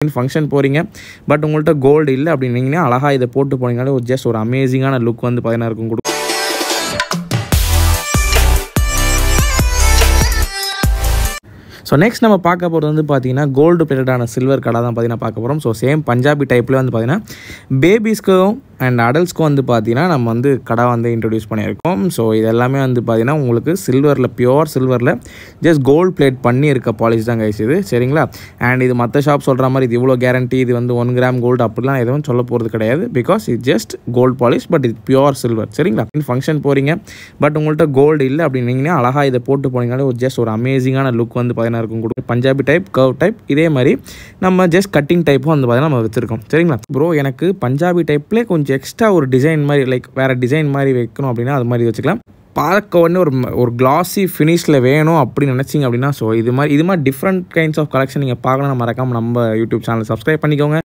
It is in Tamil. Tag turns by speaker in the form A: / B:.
A: ஃபங்க்ஷன் போகிறீங்க பட் உங்கள்கிட்ட கோல்டு இல்லை அப்படின்னீங்கன்னா அழகாக இதை போட்டு போனீங்கனாலே ஒரு ஜஸ்ட் ஒரு அமேசிங்கான லுக் வந்து பார்த்தீங்கன்னா இருக்கும் கொடுக்கும். ஸோ நெக்ஸ்ட் நம்ம பார்க்க போகிறது வந்து பார்த்தீங்கன்னா கோல்டு பிளேட்டடான சில்வர் கடை தான் பார்த்தீங்கன்னா பார்க்க போகிறோம். ஸோ சேம் பஞ்சாபி டைப்பில் வந்து பார்த்தீங்கன்னா பேபிஸ்க்கும் அண்ட் அடல்ட்ஸ்க்கும் வந்து பார்த்தீங்கன்னா நம்ம வந்து கடை வந்து இன்ட்ரடியூஸ் பண்ணியிருக்கோம். ஸோ இது எல்லாமே வந்து பார்த்தீங்கன்னா உங்களுக்கு சில்வரில் பியோர் சில்வரில் ஜஸ்ட் கோல்டு பிளேட் பண்ணி இருக்க பாலிஷ் தான் கைஸ் இது, சரிங்களா? அண்ட் இது மற்ற ஷாப் சொல்கிற மாதிரி இது இவ்வளோ கேரண்டி, இது வந்து 1 கிராம் கோல்டு அப்படிலாம் எதுவும் சொல்ல போகிறது கிடையாது. பிகாஸ் இது ஜஸ்ட் கோல்டு பாலிஷ் பட் இது பியோர் சில்வர், சரிங்களா? ஃபங்க்ஷன் போகிறீங்க பட் உங்கள்கிட்ட கோல்டு இல்லை அப்படின்னீங்கன்னா அழகாக இதை போட்டு போனீங்கனாலே ஒரு ஜஸ்ட் ஒரு அமேசிங்கான லுக் வந்து பார்த்தீங்கன்னா இருக்கும் கொடுக்கும். பஞ்சாபி டைப், கர்வ் டைப், இதே மாதிரி நம்ம ஜஸ்ட் கட்டிங் டைப்பும் வந்து பார்த்தீங்கன்னா நம்ம வச்சுருக்கோம், சரிங்களா? ப்ரோ எனக்கு பஞ்சாபி டைப்லேயே கொஞ்சம் எக்ஸ்ட்ரா ஒரு டிசைன் மாதிரி லைக் வேறு டிசைன் மாதிரி வைக்கணும் அப்படின்னா அது மாதிரி வச்சுக்கலாம். பார்க்க உடனே ஒரு கிளாஸி ஃபினிஷில் வேணும் அப்படின்னு நினச்சிங்க அப்படின்னா ஸோ இது மாதிரி டிஃப்ரெண்ட் கைண்ட்ஸ் ஆஃப் கலெக்ஷன் நீங்கள் பார்க்கணும். மறக்காமல் நம்ம யூடியூப் சேனல் சப்ஸ்கிரைப் பண்ணிக்கோங்க.